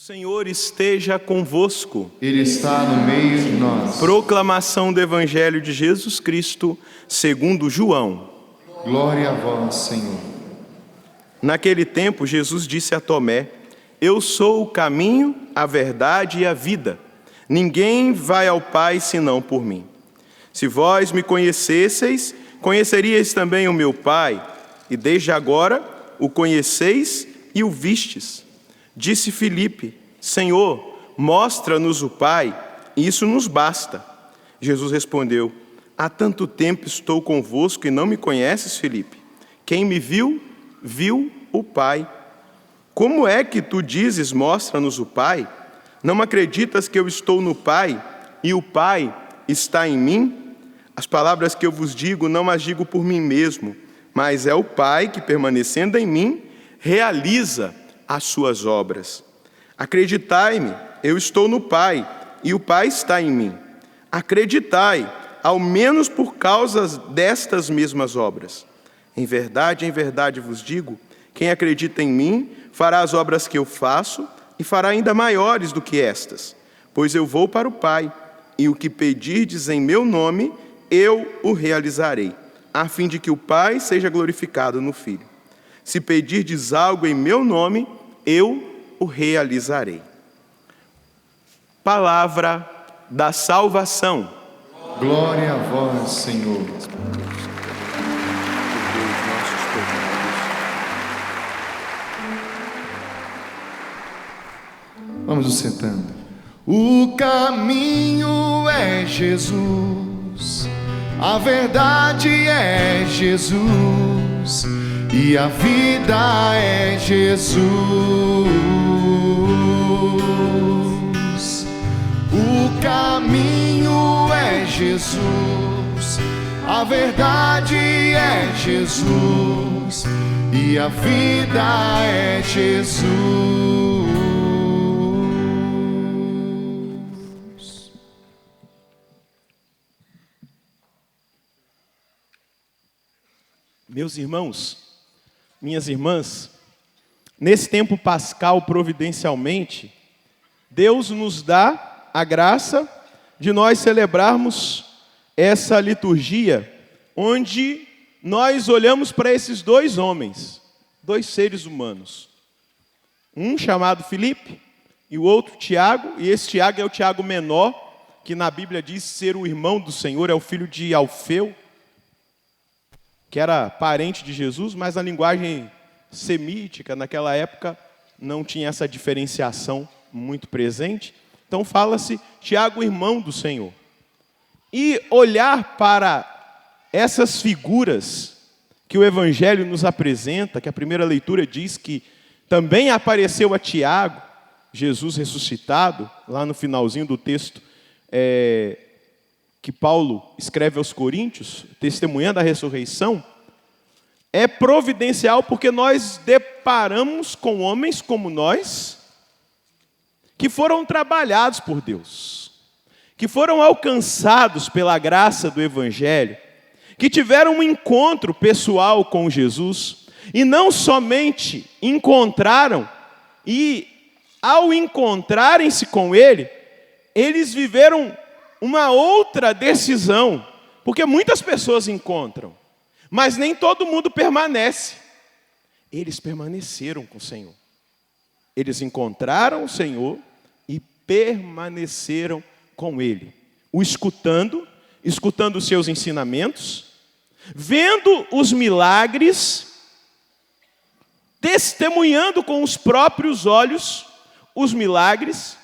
Senhor esteja convosco. Ele está no meio de nós. Proclamação do Evangelho de Jesus Cristo, segundo João. Glória a vós, Senhor. Naquele tempo, Jesus disse a Tomé: Eu sou o caminho, a verdade e a vida. Ninguém vai ao Pai senão por mim. Se vós me conhecesseis, conheceríeis também o meu Pai, e desde agora o conheceis e o vistes. Disse Filipe: Senhor, mostra-nos o Pai, e isso nos basta. Jesus respondeu: Há tanto tempo estou convosco e não me conheces, Filipe? Quem me viu, viu o Pai. Como é que tu dizes, mostra-nos o Pai? Não acreditas que eu estou no Pai e o Pai está em mim? As palavras que eu vos digo, não as digo por mim mesmo, mas é o Pai que, permanecendo em mim, realiza as suas obras. Acreditai-me, eu estou no Pai, e o Pai está em mim. Acreditai, ao menos por causa destas mesmas obras. Em verdade vos digo, quem acredita em mim, fará as obras que eu faço, e fará ainda maiores do que estas. Pois eu vou para o Pai, e o que pedirdes em meu nome, eu o realizarei, a fim de que o Pai seja glorificado no Filho. Se pedirdes algo em meu nome, eu o realizarei. Palavra da salvação. Glória a vós, Senhor. Vamos nos sentando. O caminho é Jesus, a verdade é Jesus, e a vida é Jesus. O caminho é Jesus, a verdade é Jesus, e a vida é Jesus. Meus irmãos, minhas irmãs, nesse tempo pascal, providencialmente, Deus nos dá a graça de nós celebrarmos essa liturgia, onde nós olhamos para esses dois homens, dois seres humanos. Um chamado Filipe e o outro Tiago, e esse Tiago é o Tiago menor, que na Bíblia diz ser o irmão do Senhor, é o filho de Alfeu, que era parente de Jesus, mas na linguagem semítica, naquela época, não tinha essa diferenciação muito presente. Então fala-se Tiago, irmão do Senhor. E olhar para essas figuras que o Evangelho nos apresenta, que a primeira leitura diz que também apareceu a Tiago, Jesus ressuscitado, lá no finalzinho do texto que Paulo escreve aos Coríntios, testemunhando a ressurreição, é providencial porque nós deparamos com homens como nós, que foram trabalhados por Deus, que foram alcançados pela graça do Evangelho, que tiveram um encontro pessoal com Jesus, e não somente encontraram, e ao encontrarem-se com Ele, eles viveram uma outra decisão, porque muitas pessoas encontram, mas nem todo mundo permanece. Eles permaneceram com o Senhor. Eles encontraram o Senhor e permaneceram com Ele, o escutando os seus ensinamentos, vendo os milagres, testemunhando com os próprios olhos os milagres.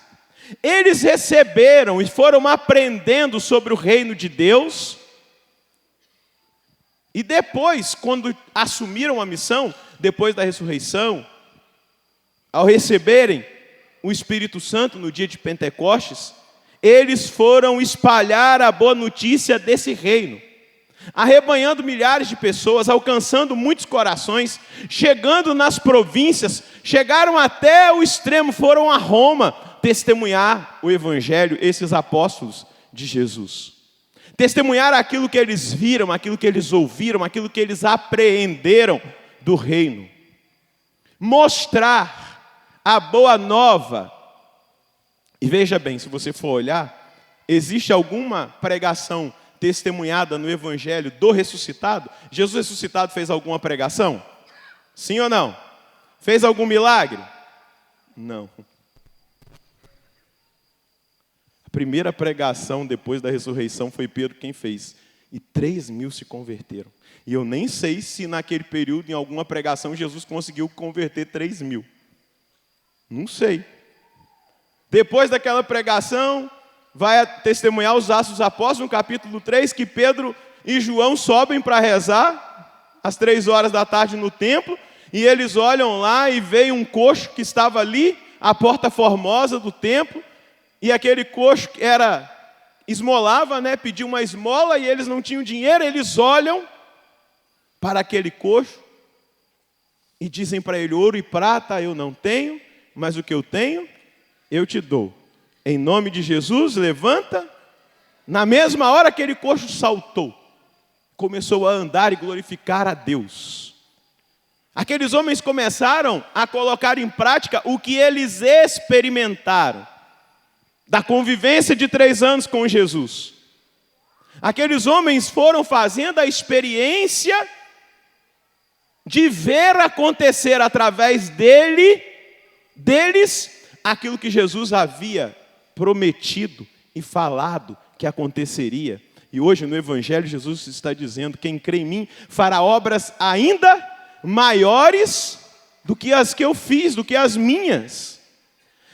Eles receberam e foram aprendendo sobre o reino de Deus. E depois, quando assumiram a missão, depois da ressurreição, ao receberem o Espírito Santo no dia de Pentecostes, eles foram espalhar a boa notícia desse reino, arrebanhando milhares de pessoas, alcançando muitos corações, chegando nas províncias, chegaram até o extremo, foram a Roma testemunhar o Evangelho, esses apóstolos de Jesus. Testemunhar aquilo que eles viram, aquilo que eles ouviram, aquilo que eles apreenderam do reino. Mostrar a boa nova E veja bem, se você for olhar, existe alguma pregação testemunhada no Evangelho do ressuscitado? Jesus ressuscitado fez alguma pregação? Sim ou não? Fez algum milagre? Não. A primeira pregação depois da ressurreição foi Pedro quem fez. E 3.000 se converteram. E eu nem sei se naquele período, em alguma pregação, Jesus conseguiu converter 3.000. Não sei. Depois daquela pregação, vai testemunhar os Atos dos Apóstolos, no capítulo 3, que Pedro e João sobem para rezar, às 3h no templo, e eles olham lá e veem um coxo que estava ali, à porta formosa do templo, e aquele coxo esmolava, pedia uma esmola, e eles não tinham dinheiro, eles olham para aquele coxo e dizem para ele: ouro e prata eu não tenho, mas o que eu tenho, eu te dou. Em nome de Jesus, levanta. Na mesma hora aquele coxo saltou, começou a andar e glorificar a Deus. Aqueles homens começaram a colocar em prática o que eles experimentaram da convivência de 3 anos com Jesus. Aqueles homens foram fazendo a experiência de ver acontecer através deles aquilo que Jesus havia prometido e falado que aconteceria. E hoje no Evangelho Jesus está dizendo: quem crê em mim fará obras ainda maiores do que as que eu fiz, do que as minhas.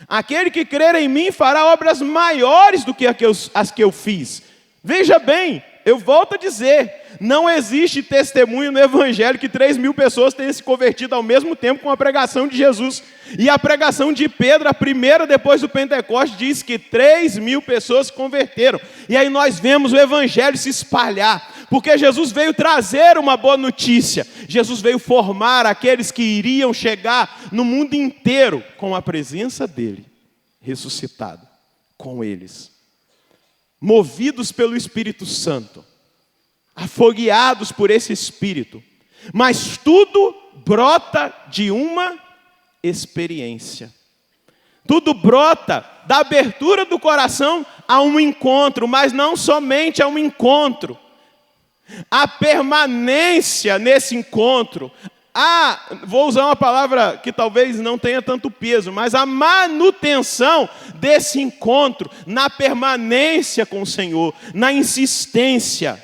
Aquele que crer em mim fará obras maiores do que as que eu fiz. Veja bem, eu volto a dizer, não existe testemunho no Evangelho que 3.000 pessoas tenham se convertido ao mesmo tempo com a pregação de Jesus. E a pregação de Pedro, a primeira depois do Pentecostes, diz que 3.000 pessoas se converteram. E aí nós vemos o Evangelho se espalhar, porque Jesus veio trazer uma boa notícia. Jesus veio formar aqueles que iriam chegar no mundo inteiro com a presença dele, ressuscitado com eles. Movidos pelo Espírito Santo, afogueados por esse Espírito, mas tudo brota de uma experiência. Tudo brota da abertura do coração a um encontro, mas não somente a um encontro. A permanência nesse encontro, vou usar uma palavra que talvez não tenha tanto peso, mas a manutenção desse encontro, na permanência com o Senhor, na insistência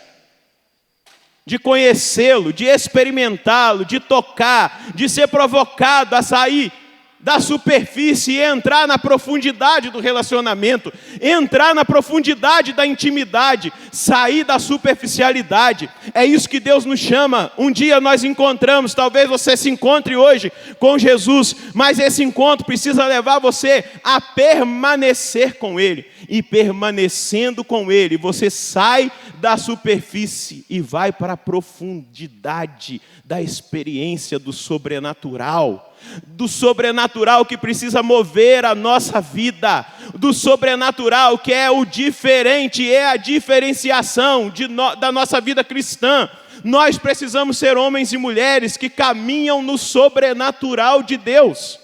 de conhecê-lo, de experimentá-lo, de tocar, de ser provocado a sair da superfície e entrar na profundidade do relacionamento, entrar na profundidade da intimidade, sair da superficialidade. É isso que Deus nos chama. Um dia nós encontramos, talvez você se encontre hoje com Jesus, mas esse encontro precisa levar você a permanecer com Ele. E permanecendo com Ele, você sai da superfície e vai para a profundidade da experiência do sobrenatural. Do sobrenatural que precisa mover a nossa vida, do sobrenatural que é o diferente, é a diferenciação da nossa vida cristã. Nós precisamos ser homens e mulheres que caminham no sobrenatural de Deus,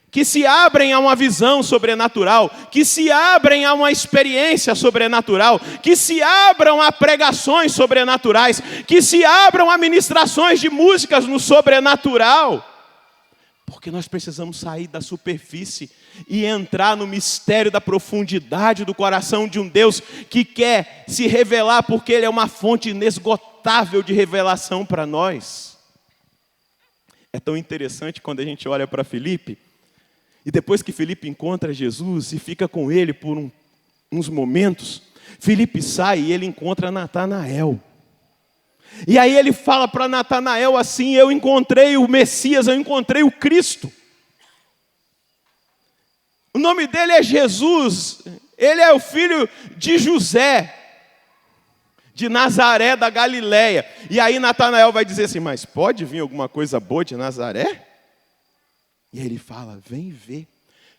que se abrem a uma visão sobrenatural, que se abrem a uma experiência sobrenatural, que se abram a pregações sobrenaturais, que se abram a ministrações de músicas no sobrenatural. Porque nós precisamos sair da superfície e entrar no mistério da profundidade do coração de um Deus que quer se revelar, porque Ele é uma fonte inesgotável de revelação para nós. É tão interessante quando a gente olha para Filipe, e depois que Filipe encontra Jesus e fica com ele por uns momentos, Filipe sai e ele encontra Natanael. E aí ele fala para Natanael assim: eu encontrei o Messias, eu encontrei o Cristo. O nome dele é Jesus, ele é o filho de José, de Nazaré da Galileia. E aí Natanael vai dizer assim: mas pode vir alguma coisa boa de Nazaré? E aí ele fala: vem ver,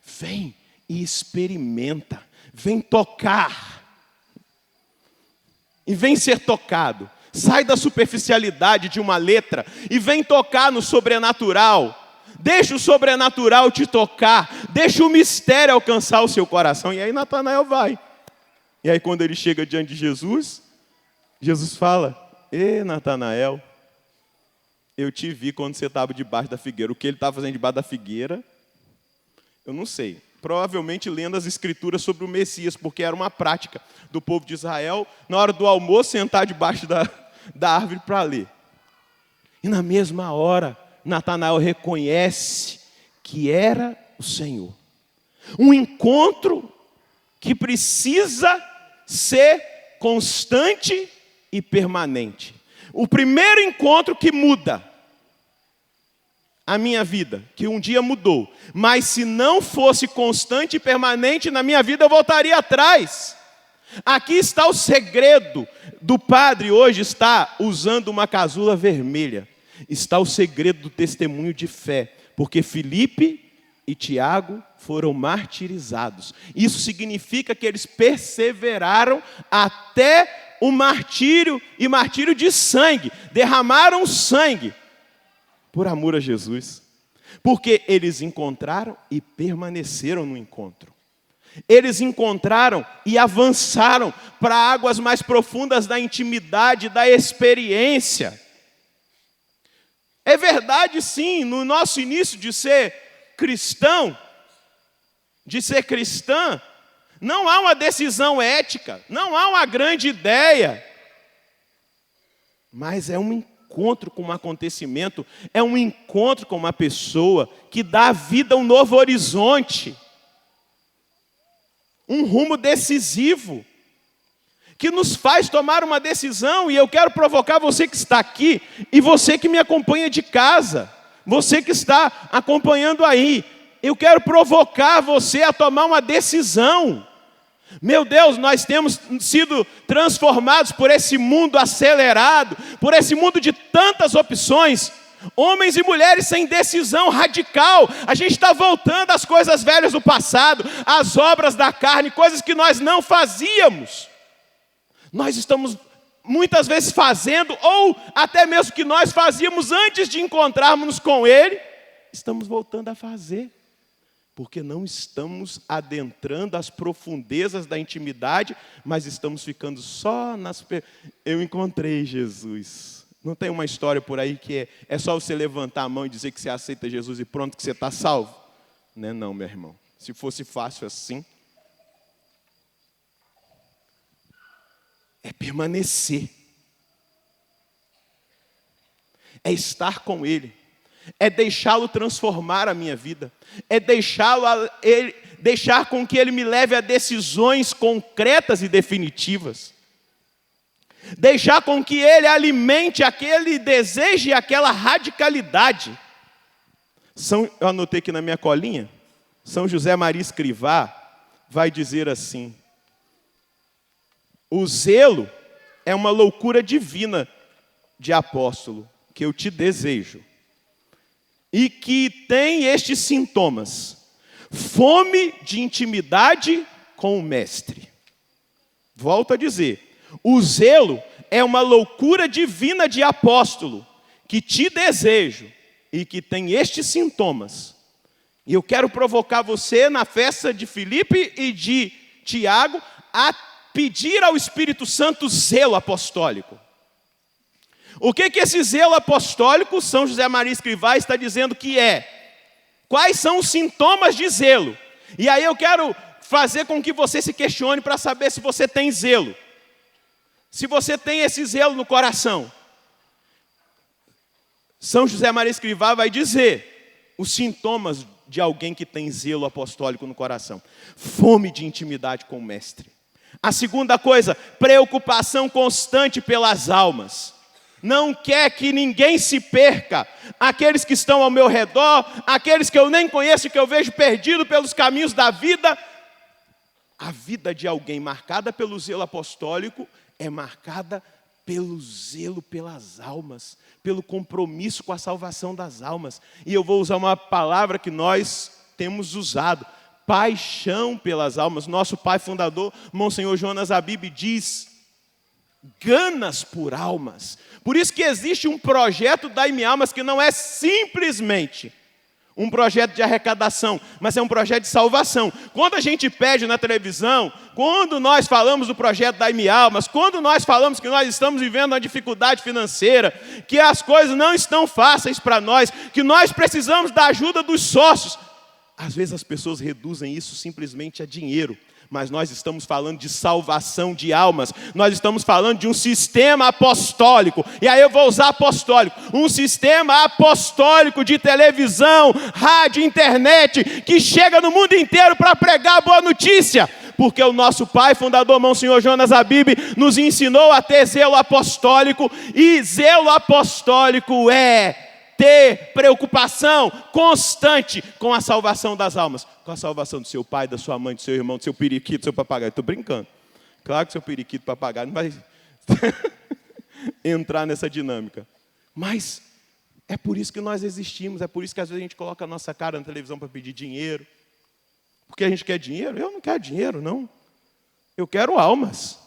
vem e experimenta, vem tocar, e vem ser tocado. Sai da superficialidade de uma letra e vem tocar no sobrenatural. Deixa o sobrenatural te tocar, deixa o mistério alcançar o seu coração. E aí Natanael vai. E aí quando ele chega diante de Jesus, Jesus fala: Ê, Natanael, eu te vi quando você estava debaixo da figueira. O que ele estava fazendo debaixo da figueira, eu não sei. Provavelmente lendo as escrituras sobre o Messias, porque era uma prática do povo de Israel, na hora do almoço, sentar debaixo da árvore para ler. E na mesma hora, Natanael reconhece que era o Senhor. Um encontro que precisa ser constante e permanente. O primeiro encontro que muda a minha vida, que um dia mudou, mas se não fosse constante e permanente na minha vida, eu voltaria atrás. Aqui está o segredo do padre hoje, está usando uma casula vermelha. Está o segredo do testemunho de fé, porque Filipe e Tiago foram martirizados. Isso significa que eles perseveraram até o martírio, e martírio de sangue, derramaram sangue por amor a Jesus, porque eles encontraram e permaneceram no encontro. Eles encontraram e avançaram para águas mais profundas da intimidade, da experiência. É verdade, sim, no nosso início de ser cristão, de ser cristã, não há uma decisão ética, não há uma grande ideia, mas é um encontro com um acontecimento, é um encontro com uma pessoa que dá à vida um novo horizonte, um rumo decisivo, que nos faz tomar uma decisão. E eu quero provocar você que está aqui e você que me acompanha de casa, você que está acompanhando aí, eu quero provocar você a tomar uma decisão. Meu Deus, nós temos sido transformados por esse mundo acelerado, por esse mundo de tantas opções, homens e mulheres sem decisão radical. A gente está voltando às coisas velhas do passado, às obras da carne, coisas que nós não fazíamos. Nós estamos muitas vezes fazendo, ou até mesmo que nós fazíamos antes de encontrarmos com Ele, estamos voltando a fazer, porque não estamos adentrando as profundezas da intimidade, mas estamos ficando só nas... Eu encontrei Jesus. Não tem uma história por aí que é só você levantar a mão e dizer que você aceita Jesus e pronto, que você está salvo? Não é não, meu irmão. Se fosse fácil assim, é permanecer, é estar com Ele, é deixá-lo transformar a minha vida, é deixar com que Ele me leve a decisões concretas e definitivas, deixar com que Ele alimente aquele desejo e aquela radicalidade. Eu anotei aqui na minha colinha, São José Maria Escrivá vai dizer assim: o zelo é uma loucura divina de apóstolo, que eu te desejo, e que tem estes sintomas: fome de intimidade com o Mestre. Volto a dizer, o zelo é uma loucura divina de apóstolo, que te desejo, e que tem estes sintomas. E eu quero provocar você na festa de Filipe e de Tiago a pedir ao Espírito Santo zelo apostólico. O que esse zelo apostólico, São José Maria Escrivá está dizendo que é? Quais são os sintomas de zelo? E aí eu quero fazer com que você se questione para saber se você tem zelo. Se você tem esse zelo no coração. São José Maria Escrivá vai dizer os sintomas de alguém que tem zelo apostólico no coração: fome de intimidade com o Mestre. A segunda coisa, preocupação constante pelas almas. Não quer que ninguém se perca. Aqueles que estão ao meu redor, aqueles que eu nem conheço e que eu vejo perdido pelos caminhos da vida. A vida de alguém marcada pelo zelo apostólico é marcada pelo zelo pelas almas, pelo compromisso com a salvação das almas. E eu vou usar uma palavra que nós temos usado: paixão pelas almas. Nosso pai fundador, Monsenhor Jonas Abib, diz: ganas por almas. Por isso que existe um projeto da M Almas que não é simplesmente um projeto de arrecadação, mas é um projeto de salvação. Quando a gente pede na televisão, quando nós falamos do projeto da Almas, quando nós falamos que nós estamos vivendo uma dificuldade financeira, que as coisas não estão fáceis para nós, que nós precisamos da ajuda dos sócios, às vezes as pessoas reduzem isso simplesmente a dinheiro. Mas nós estamos falando de salvação de almas. Nós estamos falando de um sistema apostólico. E aí eu vou usar apostólico. Um sistema apostólico de televisão, rádio, internet, que chega no mundo inteiro para pregar a boa notícia. Porque o nosso pai, fundador, Monsenhor Jonas Abib, nos ensinou a ter zelo apostólico. E zelo apostólico é ter preocupação constante com a salvação das almas, com a salvação do seu pai, da sua mãe, do seu irmão, do seu periquito, do seu papagaio. Estou brincando. Claro que seu periquito, papagaio não vai entrar nessa dinâmica. Mas é por isso que nós existimos, é por isso que às vezes a gente coloca a nossa cara na televisão para pedir dinheiro. Porque a gente quer dinheiro? Eu não quero dinheiro, não. Eu quero almas.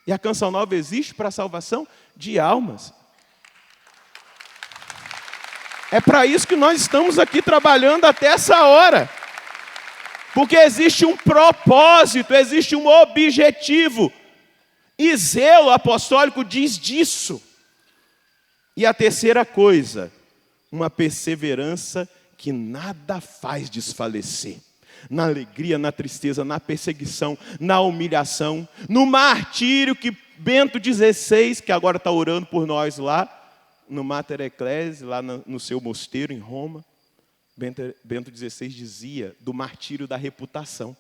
E a Canção Nova existe para a salvação de almas. É para isso que nós estamos aqui trabalhando até essa hora. Porque existe um propósito, existe um objetivo. E zelo apostólico diz disso. E a terceira coisa, uma perseverança que nada faz desfalecer. Na alegria, na tristeza, na perseguição, na humilhação, no martírio que Bento XVI, que agora está orando por nós lá, no Mater Ecclesiae, lá no seu mosteiro em Roma, Bento XVI dizia do martírio da reputação.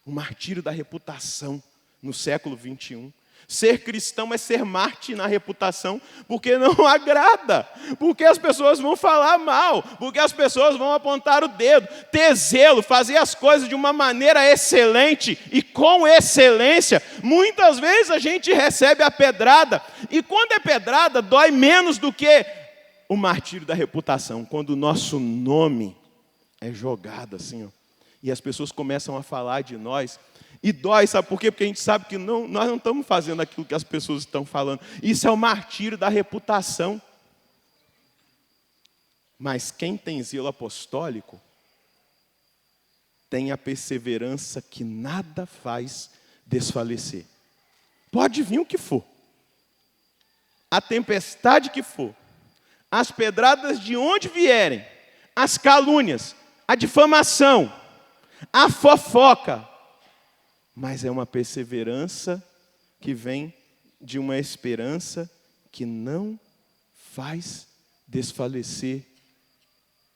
O martírio da reputação no século XXI. Ser cristão é ser mártir na reputação, porque não agrada, porque as pessoas vão falar mal, porque as pessoas vão apontar o dedo. Ter zelo, fazer as coisas de uma maneira excelente e com excelência, muitas vezes a gente recebe a pedrada, e quando é pedrada, dói menos do que o martírio da reputação, quando o nosso nome é jogado assim, ó, e as pessoas começam a falar de nós. E dói, sabe por quê? Porque a gente sabe que nós não estamos fazendo aquilo que as pessoas estão falando. Isso é o martírio da reputação. Mas quem tem zelo apostólico tem a perseverança que nada faz desfalecer. Pode vir o que for. A tempestade que for. As pedradas de onde vierem. As calúnias. A difamação. A fofoca. Mas é uma perseverança que vem de uma esperança que não faz desfalecer,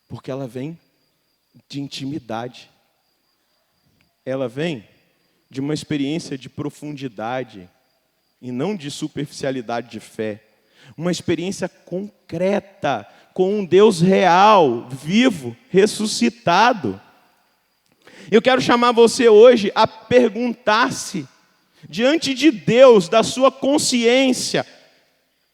porque ela vem de intimidade. Ela vem de uma experiência de profundidade e não de superficialidade de fé. Uma experiência concreta com um Deus real, vivo, ressuscitado. Eu quero chamar você hoje a perguntar-se, diante de Deus, da sua consciência.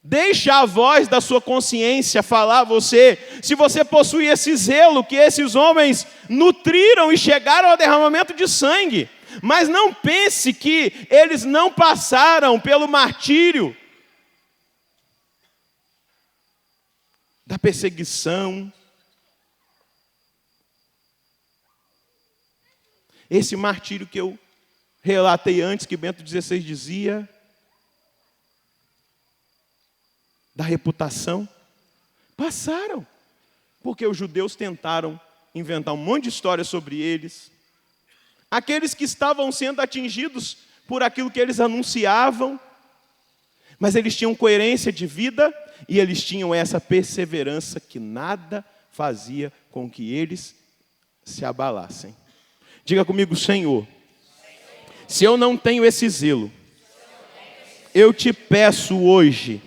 Deixa a voz da sua consciência falar a você, se você possui esse zelo que esses homens nutriram e chegaram ao derramamento de sangue. Mas não pense que eles não passaram pelo martírio da perseguição. Esse martírio que eu relatei antes, que Bento XVI dizia, da reputação, passaram. Porque os judeus tentaram inventar um monte de histórias sobre eles. Aqueles que estavam sendo atingidos por aquilo que eles anunciavam, mas eles tinham coerência de vida e eles tinham essa perseverança que nada fazia com que eles se abalassem. Diga comigo, Senhor, se eu não tenho esse zelo, eu te peço hoje,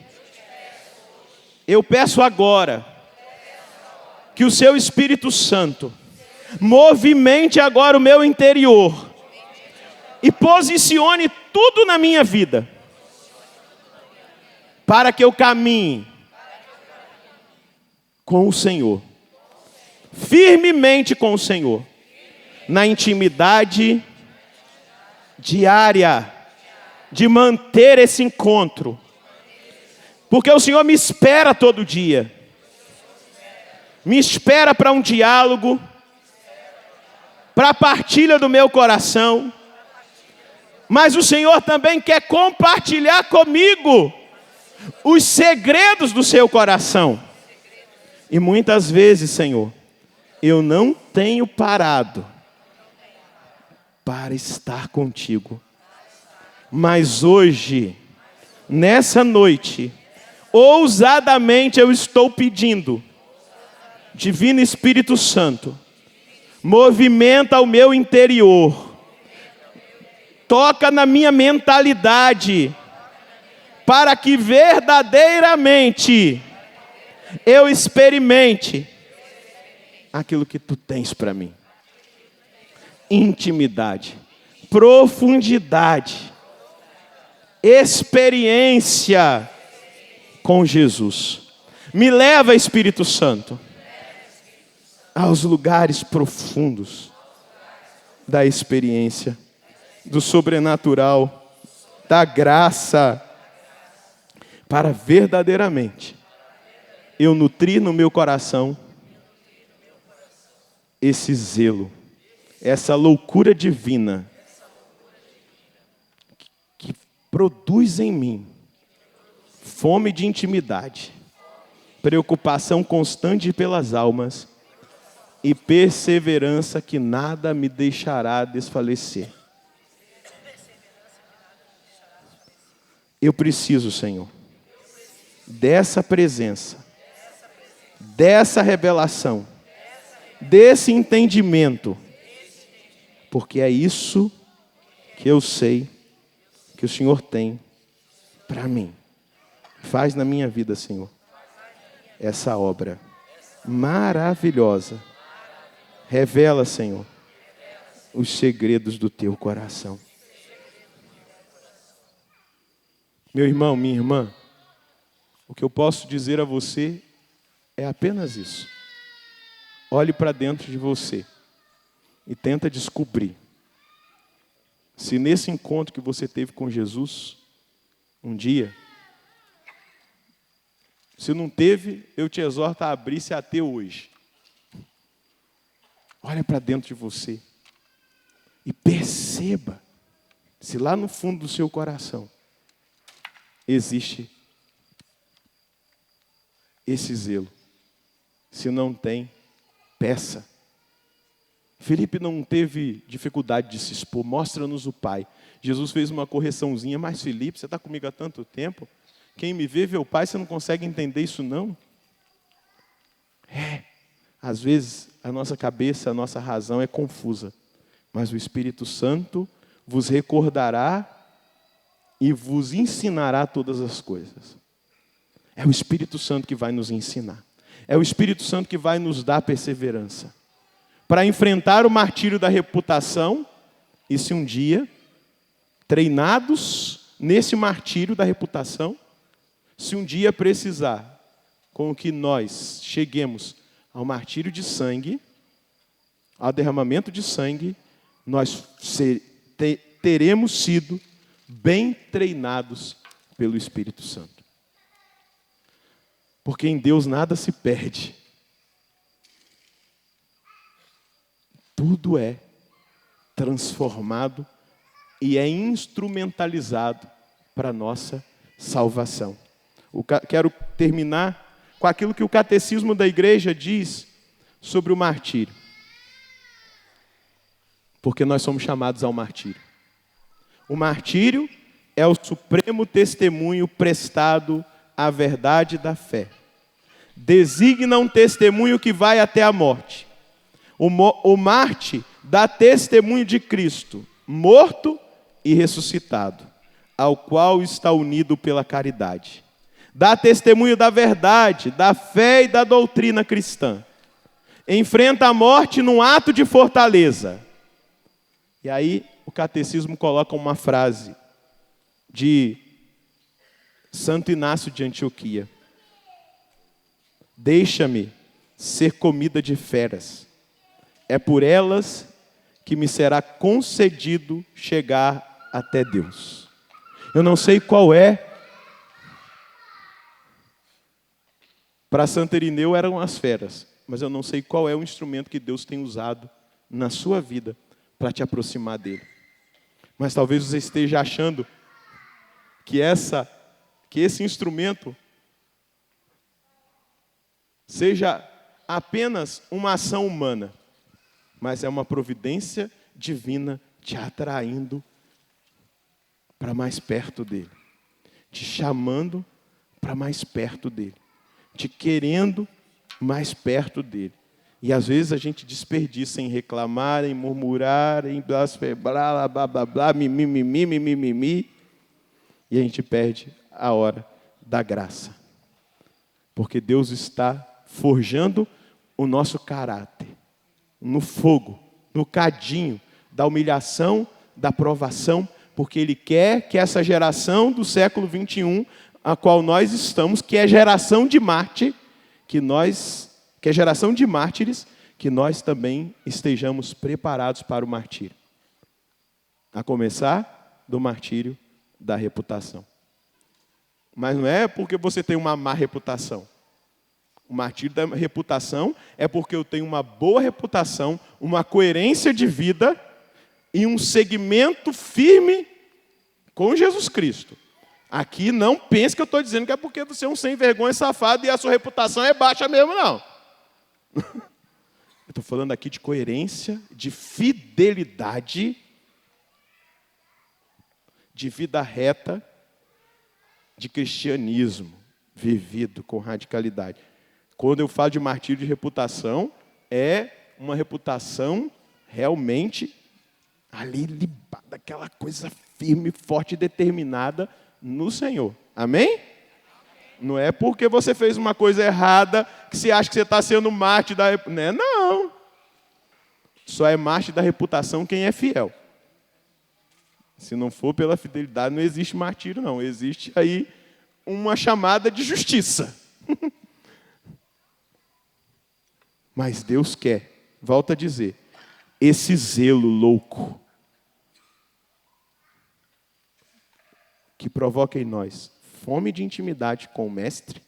eu peço agora, que o seu Espírito Santo movimente agora o meu interior e posicione tudo na minha vida, para que eu caminhe com o Senhor, firmemente com o Senhor, na intimidade diária, de manter esse encontro, porque o Senhor me espera todo dia, me espera para um diálogo, para a partilha do meu coração, mas o Senhor também quer compartilhar comigo os segredos do seu coração. E muitas vezes, Senhor, eu não tenho parado para estar contigo. Mas hoje, nessa noite, ousadamente eu estou pedindo, Divino Espírito Santo, movimenta o meu interior, toca na minha mentalidade, para que verdadeiramente eu experimente aquilo que tu tens para mim. Intimidade, profundidade, experiência com Jesus. Me leva, Espírito Santo, aos lugares profundos da experiência, do sobrenatural, da graça, para verdadeiramente eu nutrir no meu coração esse zelo, essa loucura divina que produz em mim fome de intimidade, preocupação constante pelas almas e perseverança que nada me deixará desfalecer. Eu preciso, Senhor, dessa presença, dessa revelação, desse entendimento, porque é isso que eu sei que o Senhor tem para mim. Faz na minha vida, Senhor, essa obra maravilhosa. Revela, Senhor, os segredos do teu coração. Meu irmão, minha irmã, o que eu posso dizer a você é apenas isso. Olhe para dentro de você e tenta descobrir se nesse encontro que você teve com Jesus um dia, se não teve, eu te exorto a abrir-se até hoje. Olha para dentro de você e perceba se lá no fundo do seu coração existe esse zelo. Se não tem, peça. Felipe não teve dificuldade de se expor. Mostra-nos o Pai. Jesus fez uma correçãozinha, mas Felipe, você está comigo há tanto tempo? Quem me vê o Pai, você não consegue entender isso não? Às vezes a nossa cabeça, a nossa razão é confusa. Mas o Espírito Santo vos recordará e vos ensinará todas as coisas. É o Espírito Santo que vai nos ensinar. É o Espírito Santo que vai nos dar perseverança para enfrentar o martírio da reputação. E se um dia, treinados nesse martírio da reputação, se um dia precisar com que nós cheguemos ao martírio de sangue, ao derramamento de sangue, nós teremos sido bem treinados pelo Espírito Santo. Porque em Deus nada se perde. Tudo é transformado e é instrumentalizado para a nossa salvação. Quero terminar com aquilo que o Catecismo da Igreja diz sobre o martírio. Porque nós somos chamados ao martírio. O martírio é o supremo testemunho prestado à verdade da fé. Designa um testemunho que vai até a morte. O mártir dá testemunho de Cristo, morto e ressuscitado, ao qual está unido pela caridade. Dá testemunho da verdade, da fé e da doutrina cristã. Enfrenta a morte num ato de fortaleza. E aí o catecismo coloca uma frase de Santo Inácio de Antioquia: deixa-me ser comida de feras, é por elas que me será concedido chegar até Deus. Eu não sei qual é. Para Santo Irineu eram as feras, mas eu não sei qual é o instrumento que Deus tem usado na sua vida para te aproximar dele. Mas talvez você esteja achando que esse instrumento seja apenas uma ação humana, mas é uma providência divina te atraindo para mais perto dele, te chamando para mais perto dele, te querendo mais perto dele. E às vezes a gente desperdiça em reclamar, em murmurar, em blasfemar, blá, blá, blá, mimimi, e a gente perde a hora da graça. Porque Deus está forjando o nosso caráter no fogo, no cadinho da humilhação, da provação, porque Ele quer que essa geração do século 21, a qual nós estamos, que é geração de mártir, que é geração de mártires, que nós também estejamos preparados para o martírio. A começar do martírio da reputação. Mas não é porque você tem uma má reputação. O martírio da reputação é porque eu tenho uma boa reputação, uma coerência de vida e um segmento firme com Jesus Cristo. Aqui não pense que eu estou dizendo que é porque você é um sem vergonha safado e a sua reputação é baixa mesmo, não. Eu estou falando aqui de coerência, de fidelidade, de vida reta, de cristianismo vivido com radicalidade. Quando eu falo de martírio de reputação, é uma reputação realmente ali libada, aquela coisa firme, forte e determinada no Senhor. Amém? Não é porque você fez uma coisa errada que você acha que você está sendo mártir da reputação. Não. Só é mártir da reputação quem é fiel. Se não for pela fidelidade, não existe martírio, não. Existe aí uma chamada de justiça. Mas Deus quer, volta a dizer, esse zelo louco que provoca em nós fome de intimidade com o Mestre,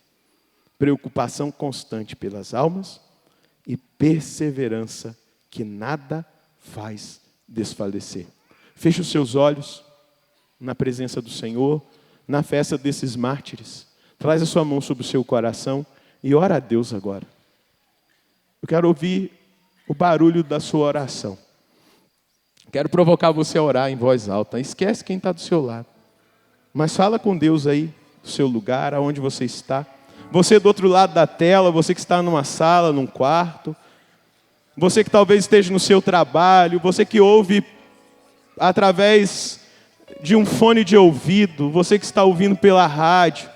preocupação constante pelas almas e perseverança que nada faz desfalecer. Feche os seus olhos na presença do Senhor, na festa desses mártires. Traz a sua mão sobre o seu coração e ora a Deus agora. Eu quero ouvir o barulho da sua oração. Quero provocar você a orar em voz alta. Esquece quem está do seu lado. Mas fala com Deus aí, do seu lugar, aonde você está. Você do outro lado da tela, você que está numa sala, num quarto. Você que talvez esteja no seu trabalho. Você que ouve através de um fone de ouvido. Você que está ouvindo pela rádio.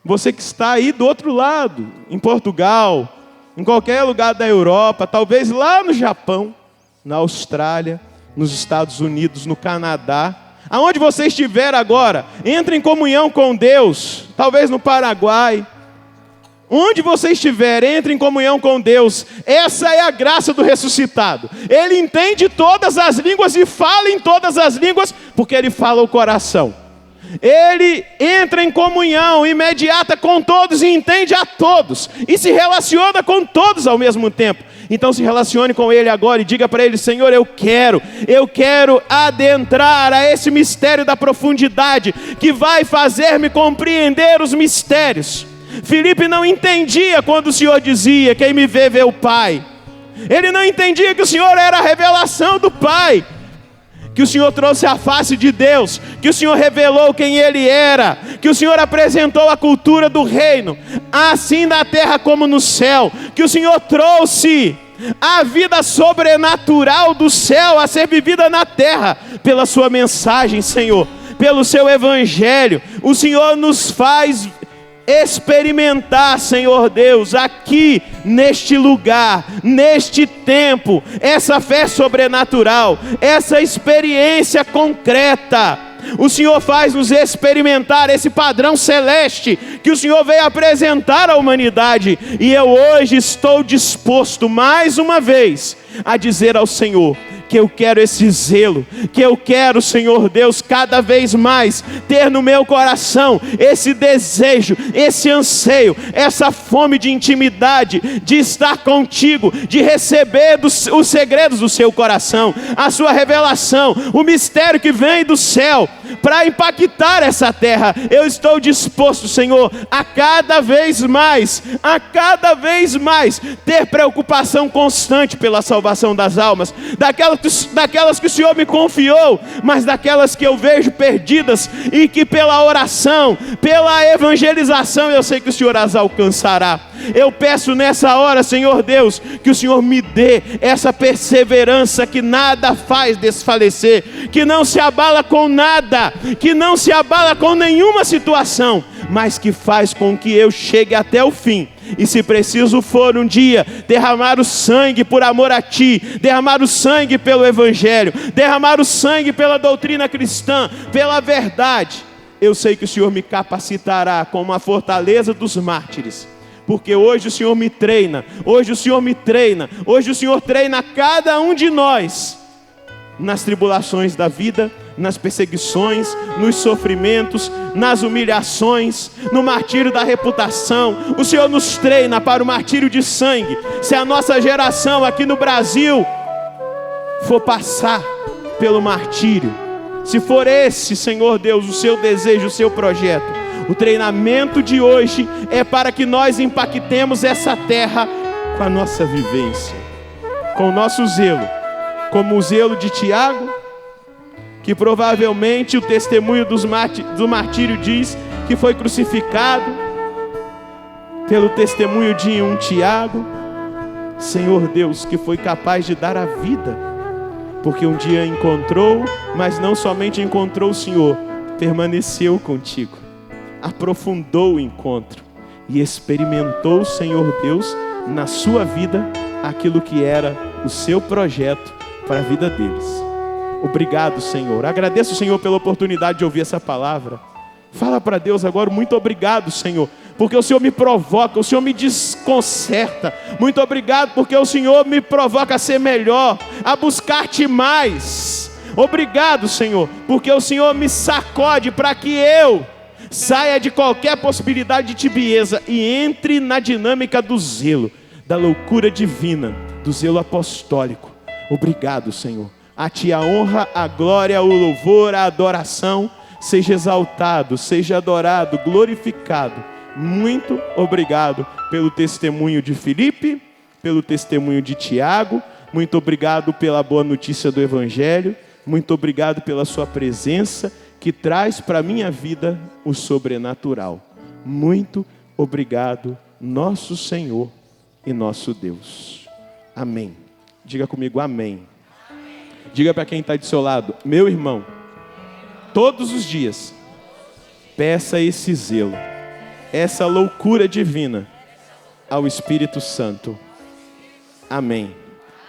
Você que está aí do outro lado, em Portugal, em qualquer lugar da Europa, talvez lá no Japão, na Austrália, nos Estados Unidos, no Canadá. Aonde você estiver agora, entre em comunhão com Deus, talvez no Paraguai. Onde você estiver, entre em comunhão com Deus. Essa é a graça do ressuscitado. Ele entende todas as línguas e fala em todas as línguas, porque ele fala o coração. Ele entra em comunhão imediata com todos e entende a todos. E se relaciona com todos ao mesmo tempo. Então se relacione com Ele agora e diga para Ele: Senhor, eu quero adentrar a esse mistério da profundidade, que vai fazer-me compreender os mistérios. Filipe não entendia quando o Senhor dizia: quem me vê, vê o Pai. Ele não entendia que o Senhor era a revelação do Pai, que o Senhor trouxe a face de Deus, que o Senhor revelou quem Ele era, que o Senhor apresentou a cultura do reino, assim na terra como no céu, que o Senhor trouxe a vida sobrenatural do céu a ser vivida na terra, pela sua mensagem, Senhor, pelo seu evangelho. O Senhor nos faz experimentar, Senhor Deus, aqui neste lugar, neste tempo, essa fé sobrenatural, essa experiência concreta. O Senhor faz nos experimentar esse padrão celeste que o Senhor veio apresentar à humanidade. E eu hoje estou disposto mais uma vez a dizer ao Senhor que eu quero esse zelo, que eu quero, Senhor Deus, cada vez mais ter no meu coração esse desejo, esse anseio, essa fome de intimidade, de estar contigo, de receber os segredos do seu coração, a sua revelação, o mistério que vem do céu, para impactar essa terra. Eu estou disposto, Senhor, a cada vez mais, ter preocupação constante pela salvação das almas, daquelas que o Senhor me confiou, mas daquelas que eu vejo perdidas, e que pela oração, pela evangelização, eu sei que o Senhor as alcançará. Eu peço nessa hora, Senhor Deus, que o Senhor me dê essa perseverança que nada faz desfalecer, que não se abala com nada, que não se abala com nenhuma situação, mas que faz com que eu chegue até o fim. E se preciso for um dia derramar o sangue por amor a Ti, derramar o sangue pelo Evangelho, derramar o sangue pela doutrina cristã, pela verdade, eu sei que o Senhor me capacitará como a fortaleza dos mártires. Porque hoje o Senhor me treina, hoje o Senhor treina cada um de nós nas tribulações da vida, nas perseguições, nos sofrimentos, nas humilhações, no martírio da reputação. O Senhor nos treina para o martírio de sangue. Se a nossa geração aqui no Brasil for passar pelo martírio, se for esse, Senhor Deus, o seu desejo, o seu projeto, o treinamento de hoje é para que nós impactemos essa terra com a nossa vivência, com o nosso zelo, como o zelo de Tiago, que provavelmente o testemunho do martírio diz que foi crucificado, pelo testemunho de um Tiago, Senhor Deus, que foi capaz de dar a vida, porque um dia encontrou, mas não somente encontrou o Senhor, permaneceu contigo, aprofundou o encontro e experimentou, Senhor Deus, na sua vida, aquilo que era o seu projeto para a vida deles. Obrigado, Senhor. Agradeço, Senhor, pela oportunidade de ouvir essa palavra. Fala para Deus agora, muito obrigado, Senhor, porque o Senhor me provoca, o Senhor me desconcerta. Muito obrigado porque o Senhor me provoca a ser melhor, a buscar-te mais. Obrigado, Senhor, porque o Senhor me sacode para que eu saia de qualquer possibilidade de tibieza e entre na dinâmica do zelo, da loucura divina, do zelo apostólico. Obrigado, Senhor. A Ti a honra, a glória, o louvor, a adoração. Seja exaltado, seja adorado, glorificado. Muito obrigado pelo testemunho de Filipe, pelo testemunho de Tiago. Muito obrigado pela boa notícia do Evangelho. Muito obrigado pela sua presença, que traz para a minha vida o sobrenatural. Muito obrigado, nosso Senhor e nosso Deus. Amém. Diga comigo, amém. Diga para quem está do seu lado, meu irmão, todos os dias, peça esse zelo, essa loucura divina ao Espírito Santo. Amém.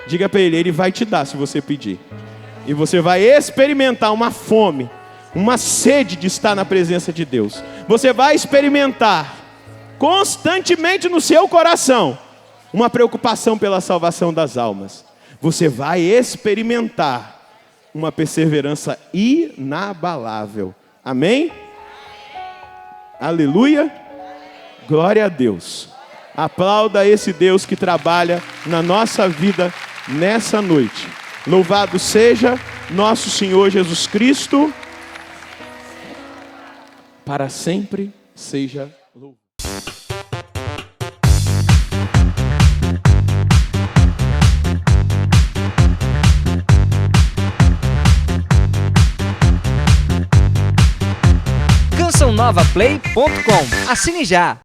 Diga para ele vai te dar se você pedir. E você vai experimentar uma fome, uma sede de estar na presença de Deus. Você vai experimentar constantemente no seu coração uma preocupação pela salvação das almas. Você vai experimentar uma perseverança inabalável. Amém? Aleluia. Glória a Deus. Aplauda esse Deus que trabalha na nossa vida nessa noite. Louvado seja nosso Senhor Jesus Cristo. Para sempre seja louvado. CançãoNovaPlay.com. Assine já!